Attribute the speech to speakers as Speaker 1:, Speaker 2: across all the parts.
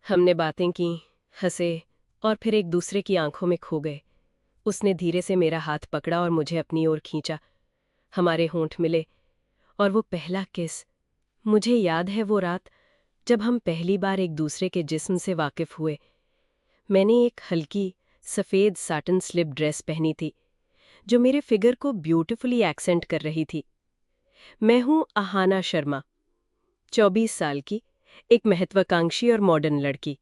Speaker 1: हमने बातें की, हंसे और फिर एक दूसरे की आंखों में खो गए। उसने धीरे से मेरा हाथ पकड़ा और मुझे अपनी ओर खींचा। हमारे होंठ मिले और वो पहला किस। मुझे याद है वो रात जब हम पहली बार एक दूसरे के जिस्म से वाकिफ हुए। मैंने एक हल्की सफ़ेद साटन स्लिप ड्रेस पहनी थी जो मेरे फिगर को ब्यूटिफुली एक्सेंट कर रही थी। मैं हूँ आहाना शर्मा, 24 साल की, एक महत्वाकांक्षी और मॉडर्न लड़की।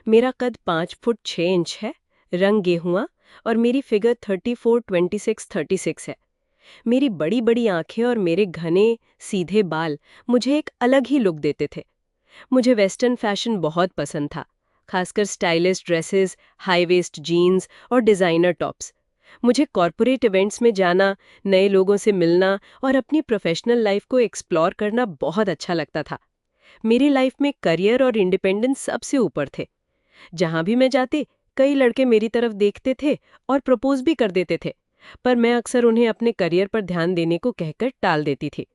Speaker 1: मेरा कद 5 फुट 6 इंच है, रंग गेहुआ और मेरी फिगर 34-26-36 है। मेरी बड़ी बड़ी आंखें और मेरे घने सीधे बाल मुझे एक अलग ही लुक देते थे। मुझे वेस्टर्न फैशन बहुत पसंद था, खासकर stylish dresses, high waist jeans और डिज़ाइनर टॉप्स। मुझे कॉरपोरेट इवेंट्स में जाना, नए लोगों से मिलना और अपनी प्रोफेशनल लाइफ को एक्सप्लोर करना बहुत अच्छा लगता था। मेरी लाइफ में करियर और इंडिपेंडेंस सबसे ऊपर थे। जहां भी मैं जाती, कई लड़के मेरी तरफ देखते थे और प्रपोज भी कर देते थे, पर मैं अक्सर उन्हें अपने करियर पर ध्यान देने को कहकर टाल देती थी।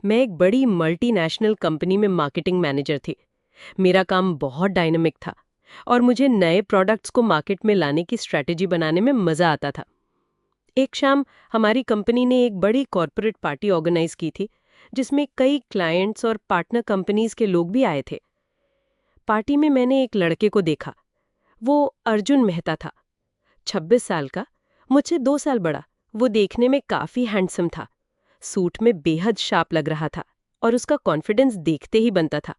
Speaker 1: मैं एक बड़ी मल्टीनेशनल कंपनी में मार्केटिंग मैनेजर थी। मेरा काम बहुत डायनामिक था और मुझे नए प्रोडक्ट्स को मार्केट में लाने की स्ट्रैटेजी बनाने में मजा आता था। एक शाम हमारी कंपनी ने एक बड़ी कॉरपोरेट पार्टी ऑर्गेनाइज की थी, जिसमें कई क्लाइंट्स और पार्टनर कंपनीज के लोग भी आए थे। पार्टी में मैंने एक लड़के को देखा। वो अर्जुन मेहता था, 26 साल का, मुझसे 2 साल बड़ा। वो देखने में काफी हैंडसम था, सूट में बेहद शार्प लग रहा था और उसका कॉन्फिडेंस देखते ही बनता था।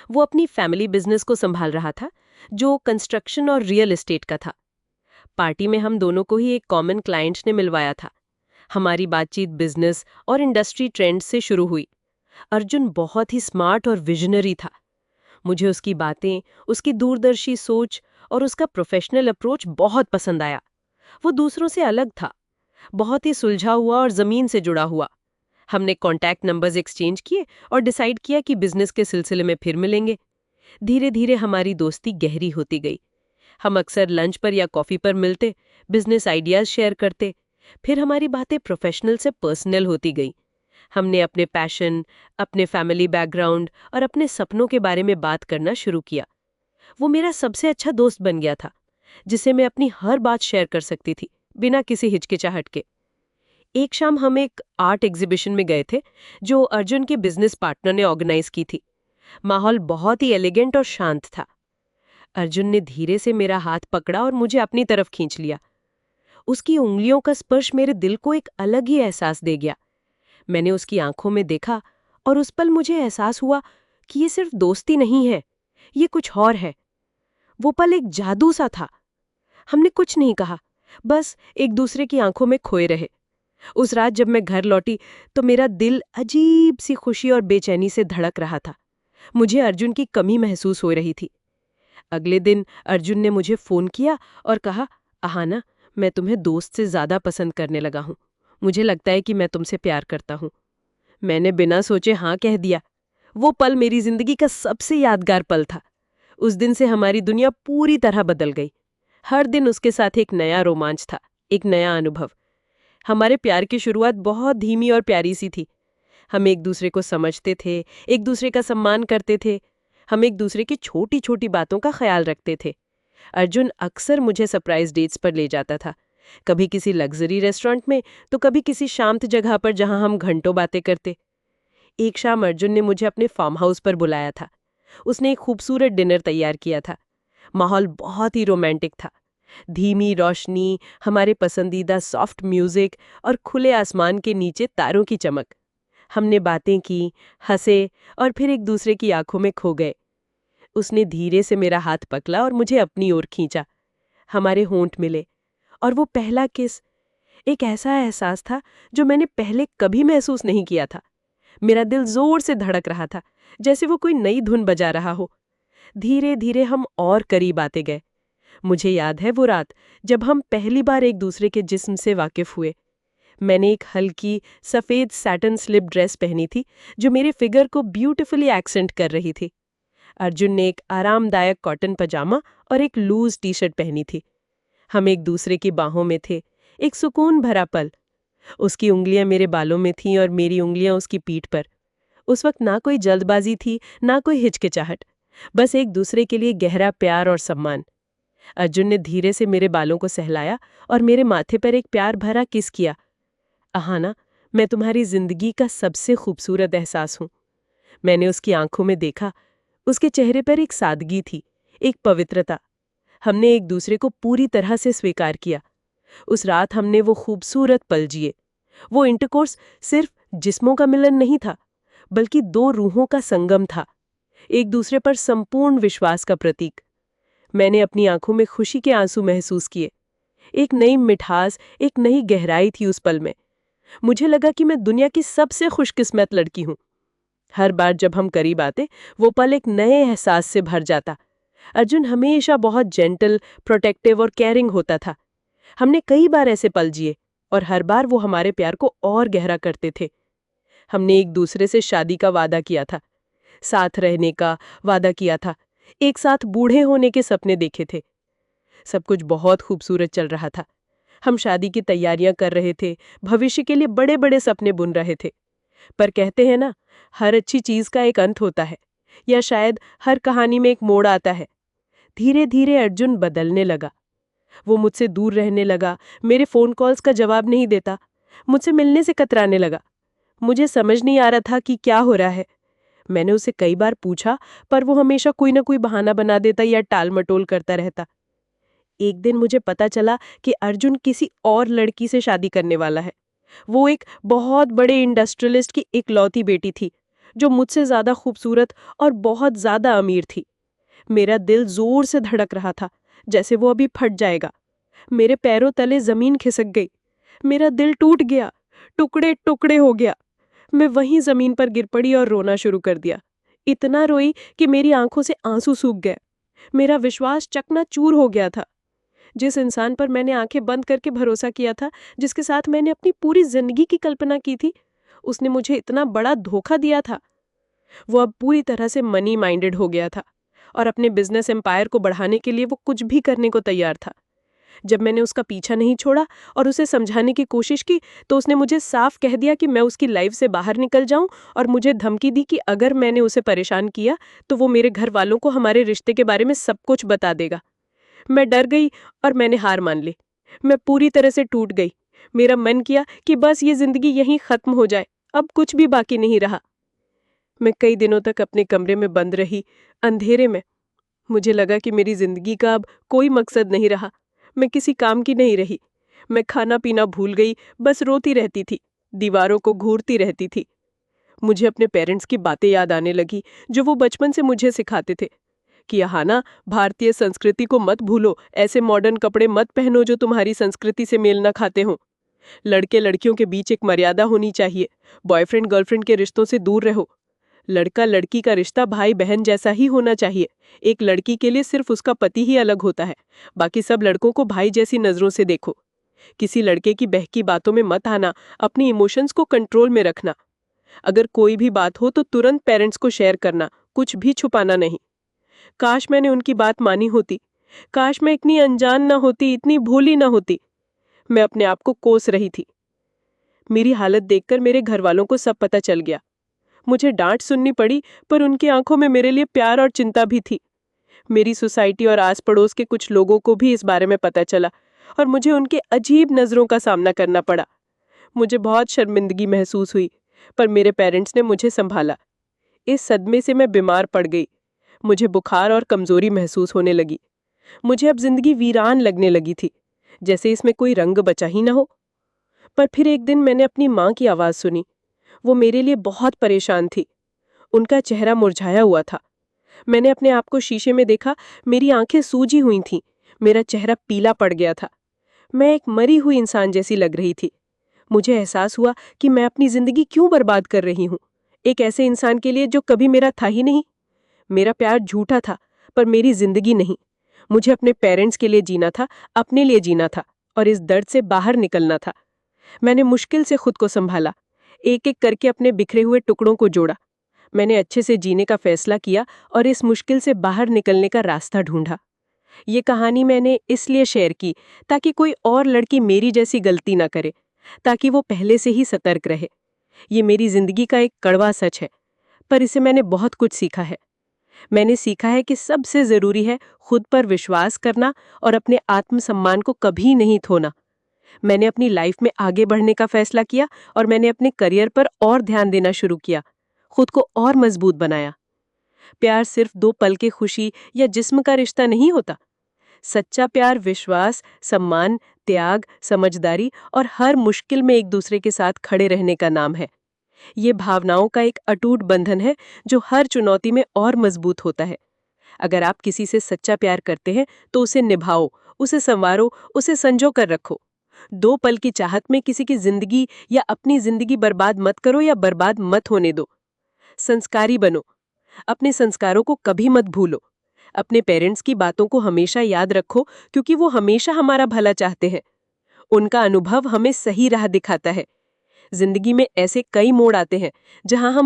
Speaker 1: वो अपनी फैमिली बिजनेस को संभाल रहा था, जो कंस्ट्रक्शन और रियल एस्टेट का था। पार्टी में हम दोनों को ही एक कॉमन क्लाइंट ने मिलवाया था। हमारी बातचीत बिजनेस और इंडस्ट्री ट्रेंड से शुरू हुई। अर्जुन बहुत ही स्मार्ट और विजनरी था। मुझे उसकी बातें, उसकी दूरदर्शी सोच और उसका प्रोफेशनल अप्रोच बहुत पसंद आया। वो दूसरों से अलग था, बहुत ही सुलझा हुआ और जमीन से जुड़ा हुआ। हमने कॉन्टैक्ट नंबर्स एक्सचेंज किए और डिसाइड किया कि बिजनेस के सिलसिले में फिर मिलेंगे। धीरे धीरे हमारी दोस्ती गहरी होती गई। हम अक्सर लंच पर या कॉफी पर मिलते, बिजनेस आइडियाज शेयर करते। फिर हमारी बातें प्रोफेशनल से पर्सनल होती गई। हमने अपने पैशन, अपने फैमिली बैकग्राउंड और अपने सपनों के बारे में बात करना शुरू किया। वो मेरा सबसे अच्छा दोस्त बन गया था, जिसे मैं अपनी हर बात शेयर कर सकती थी, बिना किसी हिचकिचाहट के। एक शाम हम एक आर्ट एग्जीबिशन में गए थे, जो अर्जुन के बिजनेस पार्टनर ने ऑर्गेनाइज की थी। माहौल बहुत ही एलिगेंट और शांत था। अर्जुन ने धीरे से मेरा हाथ पकड़ा और मुझे अपनी तरफ खींच लिया। उसकी उंगलियों का स्पर्श मेरे दिल को एक अलग ही एहसास दे गया। मैंने उसकी आंखों में देखा और उस पल मुझे एहसास हुआ कि ये सिर्फ दोस्ती नहीं है, ये कुछ और है। वो पल एक जादू सा था। हमने कुछ नहीं कहा, बस एक दूसरे की आंखों में खोए रहे। उस रात जब मैं घर लौटी तो मेरा दिल अजीब सी खुशी और बेचैनी से धड़क रहा था। मुझे अर्जुन की कमी महसूस हो रही थी। अगले दिन अर्जुन ने मुझे फोन किया और कहा, आहाना, मैं तुम्हें दोस्त से ज्यादा पसंद करने लगा हूं। मुझे लगता है कि मैं तुमसे प्यार करता हूं। मैंने बिना सोचे हाँ कह दिया। वो पल मेरी जिंदगी का सबसे यादगार पल था। उस दिन से हमारी दुनिया पूरी तरह बदल गई। हर दिन उसके साथ एक नया रोमांच था, एक नया अनुभव। हमारे प्यार की शुरुआत बहुत धीमी और प्यारी सी थी। हम एक दूसरे को समझते थे, एक दूसरे का सम्मान करते थे। हम एक दूसरे की छोटी छोटी बातों का ख्याल रखते थे। अर्जुन अक्सर मुझे सरप्राइज डेट्स पर ले जाता था, कभी किसी लग्जरी रेस्टोरेंट में, तो कभी किसी शांत जगह पर जहां हम घंटों बातें करते। एक शाम अर्जुन ने मुझे अपने फार्म हाउस पर बुलाया था। उसने एक खूबसूरत डिनर तैयार किया था। माहौल बहुत ही रोमांटिक था। धीमी रोशनी, हमारे पसंदीदा सॉफ्ट म्यूजिक और खुले आसमान के नीचे तारों की चमक। हमने बातें की, हंसे और फिर एक दूसरे की आंखों में खो गए। उसने धीरे से मेरा हाथ पकड़ा और मुझे अपनी ओर खींचा। हमारे होंठ मिले और वो पहला किस एक ऐसा एहसास था जो मैंने पहले कभी महसूस नहीं किया था। मेरा दिल जोर से धड़क रहा था, जैसे वो कोई नई धुन बजा रहा हो। धीरे धीरे हम और करीब आते गए। मुझे याद है वो रात जब हम पहली बार एक दूसरे के जिस्म से वाकिफ हुए। मैंने एक हल्की सफ़ेद सैटन स्लिप ड्रेस पहनी थी जो मेरे फिगर को ब्यूटीफुली एक्सेंट कर रही थी। अर्जुन ने एक आरामदायक कॉटन पजामा और एक लूज टी शर्ट पहनी थी। हम एक दूसरे की बाहों में थे, एक सुकून भरा पल। उसकी उंगलियां मेरे बालों में थीं और मेरी उंगलियां उसकी पीठ पर। उस वक्त ना कोई जल्दबाजी थी, ना कोई हिचकिचाहट,
Speaker 2: बस एक दूसरे के लिए गहरा प्यार और सम्मान। अर्जुन ने धीरे से मेरे बालों को सहलाया और मेरे माथे पर एक प्यार भरा किस किया। अहाना, मैं तुम्हारी जिंदगी का सबसे खूबसूरत एहसास हूं। मैंने उसकी आंखों में देखा। उसके चेहरे पर एक सादगी थी, एक पवित्रता। हमने एक दूसरे को पूरी तरह से स्वीकार किया। उस रात हमने वो खूबसूरत पल जिए। वो इंटरकोर्स सिर्फ जिस्मों का मिलन नहीं था, बल्कि दो रूहों का संगम था, एक दूसरे पर संपूर्ण विश्वास का प्रतीक। मैंने अपनी आंखों में खुशी के आंसू महसूस किए। एक नई मिठास, एक नई गहराई थी उस पल में। मुझे लगा कि मैं दुनिया की सबसे खुशकिस्मत लड़की हूं। हर बार जब हम करीब आते, वो पल एक नए एहसास से भर जाता। अर्जुन हमेशा बहुत जेंटल, प्रोटेक्टिव और केयरिंग होता था। हमने कई बार ऐसे पल जिए और हर बार वो हमारे प्यार को और गहरा करते थे। हमने एक दूसरे से शादी का वादा किया था, साथ रहने का वादा किया था, एक साथ बूढ़े होने के सपने देखे थे। सब कुछ बहुत खूबसूरत चल रहा था। हम शादी की तैयारियां कर रहे थे, भविष्य के लिए बड़े बड़े सपने बुन रहे थे। पर कहते हैं ना, हर अच्छी चीज का एक अंत होता है, या शायद हर कहानी में एक मोड़ आता है। धीरे धीरे अर्जुन बदलने लगा। वो मुझसे दूर रहने लगा, मेरे फोन कॉल्स का जवाब नहीं देता, मुझसे मिलने से कतराने लगा। मुझे समझ नहीं आ रहा था कि क्या हो रहा है। मैंने उसे कई बार पूछा, पर वो हमेशा कोई ना कोई बहाना बना देता या टाल मटोल करता रहता। एक दिन मुझे पता चला कि अर्जुन किसी और लड़की से शादी करने वाला है। वो एक बहुत बड़े इंडस्ट्रियलिस्ट की इकलौती बेटी थी, जो मुझसे ज्यादा खूबसूरत और बहुत ज्यादा अमीर थी। मेरा दिल जोर से धड़क रहा था, जैसे वो अभी फट जाएगा। मेरे पैरों तले जमीन खिसक गई। मेरा दिल टूट गया, टुकड़े टुकड़े हो गया। मैं वहीं जमीन पर गिर पड़ी और रोना शुरू कर दिया। इतना रोई कि मेरी आंखों से आंसू सूख गए। मेरा विश्वास चकनाचूर हो गया था। जिस इंसान पर मैंने आंखें बंद करके भरोसा किया था, जिसके साथ मैंने अपनी पूरी जिंदगी की कल्पना की थी, उसने मुझे इतना बड़ा धोखा दिया था। वो अब पूरी तरह से मनी माइंडेड हो गया था और अपने बिजनेस एम्पायर को बढ़ाने के लिए वो कुछ भी करने को तैयार था। जब मैंने उसका पीछा नहीं छोड़ा और उसे समझाने की कोशिश की, तो उसने मुझे साफ कह दिया कि मैं उसकी लाइफ से बाहर निकल जाऊं, और मुझे धमकी दी कि अगर मैंने उसे परेशान किया तो वो मेरे घर वालों को हमारे रिश्ते के बारे में सब कुछ बता देगा। मैं डर गई और मैंने हार मान ली। मैं पूरी तरह से टूट गई। मेरा मन किया कि बस ये जिंदगी यहीं खत्म हो जाए, अब कुछ भी बाकी नहीं रहा। मैं कई दिनों तक अपने कमरे में बंद रही, अंधेरे में। मुझे लगा कि मेरी जिंदगी का अब कोई मकसद नहीं रहा। मैं किसी काम की नहीं रही। मैं खाना पीना भूल गई, बस रोती रहती थी, दीवारों को घूरती रहती थी। मुझे अपने पेरेंट्स की बातें याद आने लगी, जो वो बचपन से मुझे सिखाते थे कि अहाना, भारतीय संस्कृति को मत भूलो, ऐसे मॉडर्न कपड़े मत पहनो जो तुम्हारी संस्कृति से मेल न खाते हों। लड़के लड़कियों के बीच एक मर्यादा होनी चाहिए। बॉयफ्रेंड गर्लफ्रेंड के रिश्तों से दूर रहो। लड़का लड़की का रिश्ता भाई बहन जैसा ही होना चाहिए। एक लड़की के लिए सिर्फ उसका पति ही अलग होता है, बाकी सब लड़कों को भाई जैसी नजरों से देखो। किसी लड़के की बहकी बातों में मत आना, अपनी इमोशंस को कंट्रोल में रखना। अगर कोई भी बात हो तो तुरंत पेरेंट्स को शेयर करना, कुछ भी छुपाना नहीं। काश मैंने उनकी बात मानी होती। काश मैं इतनी अनजान ना होती, इतनी भोली ना होती। मैं अपने आप को कोस रही थी। मेरी हालत देखकर मेरे घर वालों को सब पता चल गया। मुझे डांट सुननी पड़ी, पर उनकी आंखों में मेरे लिए प्यार और चिंता भी थी। मेरी सोसाइटी और आस पड़ोस के कुछ लोगों को भी इस बारे में पता चला और मुझे उनके अजीब नजरों का सामना करना पड़ा। मुझे बहुत शर्मिंदगी महसूस हुई, पर मेरे पेरेंट्स ने मुझे संभाला। इस सदमे से मैं बीमार पड़ गई। मुझे बुखार और कमजोरी महसूस होने लगी। मुझे अब जिंदगी वीरान लगने लगी थी, जैसे इसमें कोई रंग बचा ही ना हो। पर फिर एक दिन मैंने अपनी माँ की आवाज सुनी। वो मेरे लिए बहुत परेशान थी। उनका चेहरा मुरझाया हुआ था। मैंने अपने आप को शीशे में देखा। मेरी आंखें सूजी हुई थीं, मेरा चेहरा पीला पड़ गया था। मैं एक मरी हुई इंसान जैसी लग रही थी। मुझे एहसास हुआ कि मैं अपनी जिंदगी क्यों बर्बाद कर रही हूँ, एक ऐसे इंसान के लिए जो कभी मेरा था ही नहीं। मेरा प्यार झूठा था, पर मेरी जिंदगी नहीं। मुझे अपने पेरेंट्स के लिए जीना था, अपने लिए जीना था, और इस दर्द से बाहर निकलना था। मैंने मुश्किल से खुद को संभाला, एक एक करके अपने बिखरे हुए टुकड़ों को जोड़ा। मैंने अच्छे से जीने का फैसला किया और इस मुश्किल से बाहर निकलने का रास्ता ढूंढा। ये कहानी मैंने इसलिए शेयर की ताकि कोई और लड़की मेरी जैसी गलती ना करे, ताकि वो पहले से ही सतर्क रहे। ये मेरी जिंदगी का एक कड़वा सच है, पर इसे मैंने बहुत कुछ सीखा है। मैंने सीखा है कि सबसे जरूरी है खुद पर विश्वास करना और अपने आत्मसम्मान को कभी नहीं खोना। मैंने अपनी लाइफ में आगे बढ़ने का फैसला किया और मैंने अपने करियर पर और ध्यान देना शुरू किया, खुद को और मजबूत बनाया। प्यार सिर्फ 2 पल की खुशी या जिस्म का रिश्ता नहीं होता। सच्चा प्यार विश्वास, सम्मान, त्याग, समझदारी और हर मुश्किल में एक दूसरे के साथ खड़े रहने का नाम है। ये भावनाओं का एक अटूट बंधन है जो हर चुनौती में और मजबूत होता है। अगर आप किसी से सच्चा प्यार करते हैं तो उसे निभाओ, उसे संवारो, उसे संजो कर रखो। 2 पल की चाहत में किसी की जिंदगी या अपनी जिंदगी बर्बाद मत करो या बर्बाद मत होने दो। संस्कारी बनो, अपने संस्कारों को कभी मत भूलो। अपने पेरेंट्स की बातों को हमेशा याद रखो क्योंकि वो हमेशा हमारा भला चाहते हैं। उनका अनुभव हमें सही राह दिखाता है। जिंदगी में ऐसे कई मोड़ आते हैं जहां हम